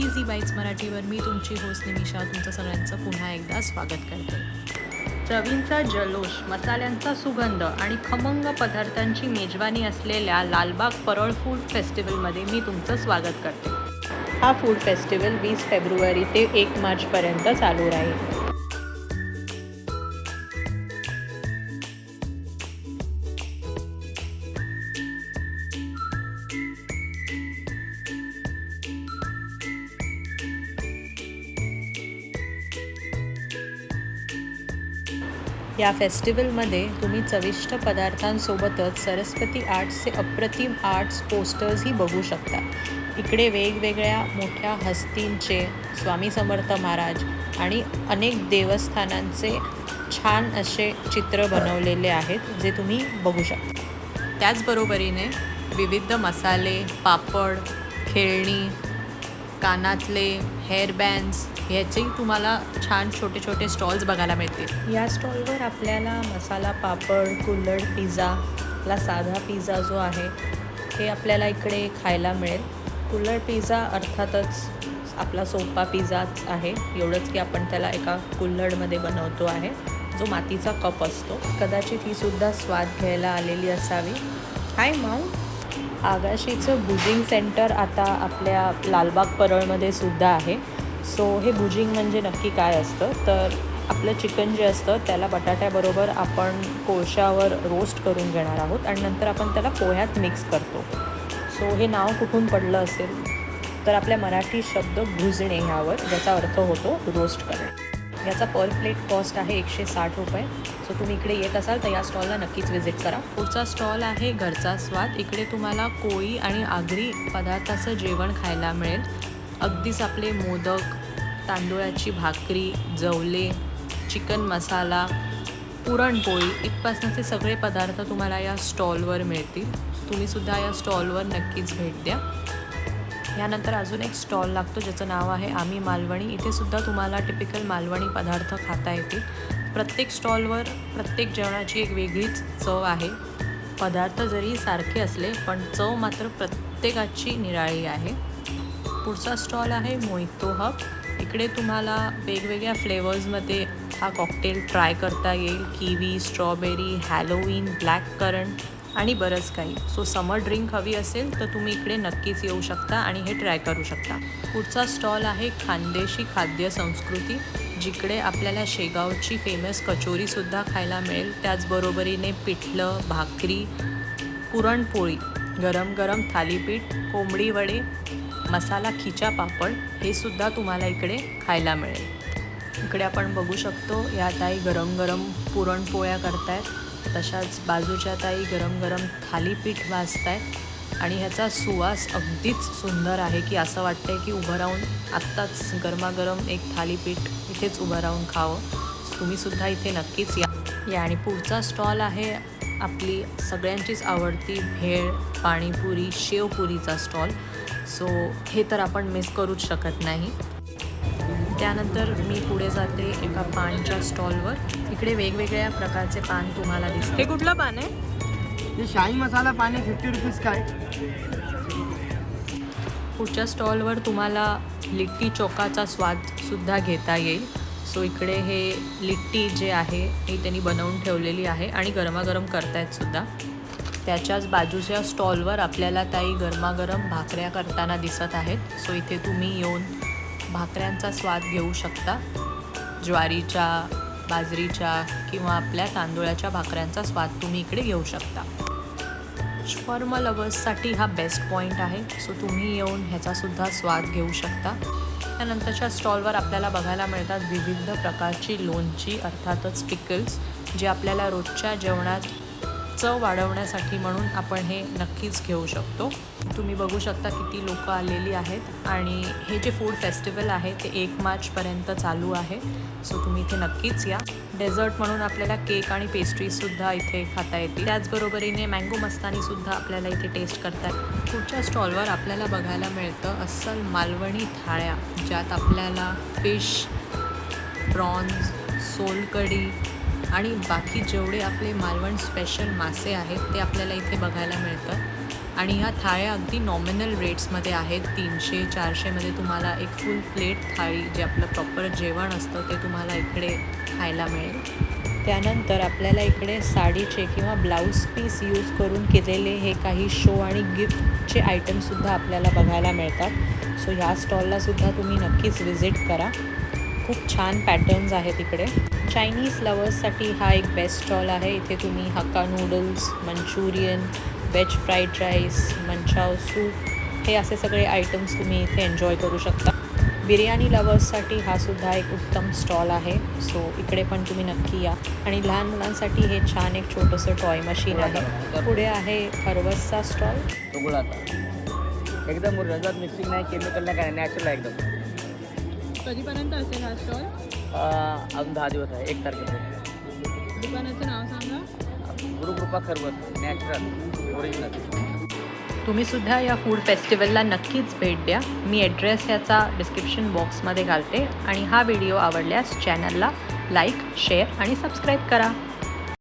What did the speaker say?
Easy bites मराठीवर मी तुमची host Nimisha तुमचं सगळ्यांचं पुन्हा एकदा स्वागत करते। चवींचा जल्लोष, मसाल्यांचा सुगंध आणि खमंग पदार्थांची मेजवानी असलेल्या लालबाग परळ फूड फेस्टिवलमध्ये मी तुमचं स्वागत करते। हा फूड फेस्टिवल 20 फेब्रुवारी ते 1 मार्चपर्यंत चालू राहील। या फेस्टिवलमध्ये तुम्ही चविष्ट पदार्थांसोबतच सरस्वती आर्ट्सचे अप्रतिम आर्ट्स पोस्टर्सही बघू शकता। इकडे वेगवेगळ्या मोठ्या हस्तींचे, स्वामी समर्थ महाराज आणि अनेक देवस्थानांचे छान असे चित्र बनवलेले आहेत जे तुम्ही बघू शकता। त्याचबरोबरीने विविध मसाले, पापड, खेळणी, कानातले, हेअरबँड्स ह्याचेही तुम्हाला छान छोटे छोटे स्टॉल्स बघायला मिळतील। या स्टॉलवर आपल्याला मसाला पापड, कुल्हड पिझ्झा, आपला साधा पिझ्झा जो आहे हे आपल्याला इकडे खायला मिळेल। कुल्हड पिझ्झा अर्थातच आपला सोपा पिझ्झाच आहे, एवढंच की आपण त्याला एका कुल्हडमध्ये बनवतो आहे जो मातीचा कप असतो। कदाचित ही सुद्धा स्वाद घ्यायला आलेली असावी। हाय माऊ, आगाशीचं भुजिंग सेंटर आता आपल्या लालबाग परळमध्ये सुद्धा आहे। सो हे भुजिंग म्हणजे नक्की काय असतं तर आपलं चिकन जे असतं त्याला बटाट्याबरोबर आपण कोळशावर रोस्ट करून घेणार आहोत आणि नंतर आपण त्याला पोह्यात मिक्स करतो। सो हे नाव कुठून पडलं असेल तर आपल्या मराठी शब्द भुजणे ह्यावर, ज्याचा अर्थ होतो रोस्ट करणे। याचा पर प्लेट कॉस्ट आहे 160 रुपये। सो तुम्ही इकडे येत असाल तर या स्टॉलला नक्कीच व्हिजिट करा। पुढचा स्टॉल आहे घरचा स्वाद। इकडे तुम्हाला कोळी आणि आगरी पदार्थाचं जेवण खायला मिळेल। अगदीच आपले मोदक, तांदूळाची भाकरी, जवले, चिकन मसाला, पुरणपोळी इथपासनचे सगळे पदार्थ तुम्हाला या स्टॉलवर मिळतील। तुम्हीसुद्धा या स्टॉलवर नक्कीच भेट द्या। यानंतर अजून एक स्टॉल लागतो ज्याचं नाव आहे आम्ही मालवणी। इथे सुद्धा तुम्हाला टिपिकल मालवणी पदार्थ खाता येतील। प्रत्येक स्टॉलवर प्रत्येक जेवणाची एक वेगळीच चव आहे। पदार्थ जरी सारखे असले पण चव मात्र प्रत्येकाची निराळी आहे। पुढचा स्टॉल आहे मोहितो हब। इकडे तुम्हाला वेगवेगळ्या फ्लेवर्समध्ये हा कॉकटेल ट्राय करता येईल। Kiwi, strawberry, Halloween, black current आणि बरंच काही। सो समर ड्रिंक हवी असेल तर तुम्ही इकडे नक्कीच येऊ शकता आणि हे ट्राय करू शकता। पुढचा स्टॉल आहे खानदेशी खाद्य संस्कृती, जिकडे आपल्याला शेगावची फेमस कचोरीसुद्धा खायला मिळेल। त्याचबरोबरीने पिठलं, भाकरी, पुरणपोळी, गरम गरम थालीपीठ, कोंबडी वडे, मसाला खिचा पापड हे सुद्धा तुम्हाला इकडे खायला मिळेल। इकडे आपण बघू शकतो या ताई गरम गरम पुरणपोळ्या करतायत, तशाच बाजूच्या ताई गरम गरम थालीपीठ भाजतायत आणि ह्याचा सुवास अगदीच सुंदर आहे की असं वाटतंय की उभं राहून आत्ताच गरमागरम एक थालीपीठ इथेच उभं राहून खावं। तुम्हीसुद्धा इथे नक्कीच या। आणि पुढचा स्टॉल आहे आपली सगळ्यांचीच आवडती भेळ, पाणीपुरी, शेवपुरीचा स्टॉल। सो हे तर आपण मिस करूच शकत नाही। त्यानंतर मी पुढे जाते एका पानच्या स्टॉलवर। इकडे वेगवेगळ्या प्रकारचे पान तुम्हाला दिसते। हे कुठलं पान आहे? हे शाही मसाला पान आहे, 50 रुपीज काय। पुढच्या स्टॉलवर तुम्हाला लिट्टी चोखाचा स्वादसुद्धा घेता येईल। सो इकडे हे लिट्टी जे आहे हे त्यांनी बनवून ठेवलेली आहे आणि गरमागरम करतायत सुद्धा। त्याच्याच बाजूच्या स्टॉलवर आपल्याला ताई गरमागरम भाकऱ्या करताना दिसत आहेत। सो इथे तुम्ही येऊन भाकऱ्यांचा स्वाद घेऊ शकता। ज्वारीच्या, बाजरीच्या किंवा आपल्या तांदूळाच्या भाकऱ्यांचा स्वाद तुम्ही इकडे घेऊ शकता। शॉर्मा लवर्ससाठी हा बेस्ट पॉईंट आहे। सो तुम्ही येऊन ह्याचासुद्धा स्वाद घेऊ शकता। त्यानंतरच्या स्टॉलवर आपल्याला बघायला मिळतात विविध प्रकारची लोणची, अर्थातच पिकल्स, जे आपल्याला रोजच्या जेवणात चव वाढवण्यासाठी म्हणून आपण हे नक्कीच घेऊ शकतो। तुम्ही बघू शकता किती लोक आलेली आहेत आणि हे जे फूड फेस्टिवल आहे ते 1 मार्चपर्यंत चालू आहे। सो तुम्ही इथे नक्कीच या। डेझर्ट म्हणून आपल्याला केक आणि पेस्ट्रीजसुद्धा इथे खाता येतील। त्याचबरोबरीने मँगो मस्तानीसुद्धा आपल्याला इथे टेस्ट करता येईल। पुढच्या स्टॉलवर आपल्याला बघायला मिळतं अस्सल मालवणी थाळ्या, ज्यात आपल्याला फिश, प्रॉन्स, सोलकढी आणि बाकी जेवढे आपले मालवण स्पेशल मासे आहेत ते आपल्याला इथे बघायला मिळतं। आणि ह्या थाळ्या अगदी नॉमिनल रेट्समध्ये आहेत. 300-400मध्ये तुम्हाला एक फुल प्लेट थाळी जे आपलं प्रॉपर जेवण असतं ते तुम्हाला इकडे खायला मिळेल. त्यानंतर आपल्याला इकडे साडीचे किंवा ब्लाऊज पीस यूज करून केलेले हे काही शो आणि गिफ्टचे आयटमसुद्धा आपल्याला बघायला मिळतात. सो ह्या स्टॉललासुद्धा तुम्ही नक्कीच व्हिजिट करा. खूप छान पॅटर्न्स आहेत इकडे. चायनीज लवर्ससाठी हा एक बेस्ट स्टॉल आहे. इथे तुम्ही hakka noodles, Manchurian, veg fried rice, manchow soup हे असे सगळे आयटम्स तुम्ही इथे एन्जॉय करू शकता. बिर्याणी लवर्ससाठी हा सुद्धा एक उत्तम स्टॉल आहे. सो इकडे पण तुम्ही नक्की या. आणि लहान मुलांसाठी हे छान एक छोटंसं टॉय मशीन आहे. पुढे आहे खरवसचा स्टॉल. तो गुळाचा एकदम ओरिजिनल, मिक्सिंग नाही, केमिकल नाही, काय नॅचरल आहे एकदम. कधीपर्यंत असेल हा स्टॉल? अजून 10 दिवस आहे, 1 तारखेपर्यंत. दुकानाचं नाव सांगा. गुरुकृपा खरवस, नॅचरल ओरिजिनल. तुम्ही सुद्धा या फूड फेस्टिवलला नक्कीच भेट द्या. मी ॲड्रेस याचा डिस्क्रिप्शन बॉक्समध्ये घालते. आणि हा व्हिडिओ आवडल्यास चॅनलला लाईक, शेअर आणि सबस्क्राईब करा.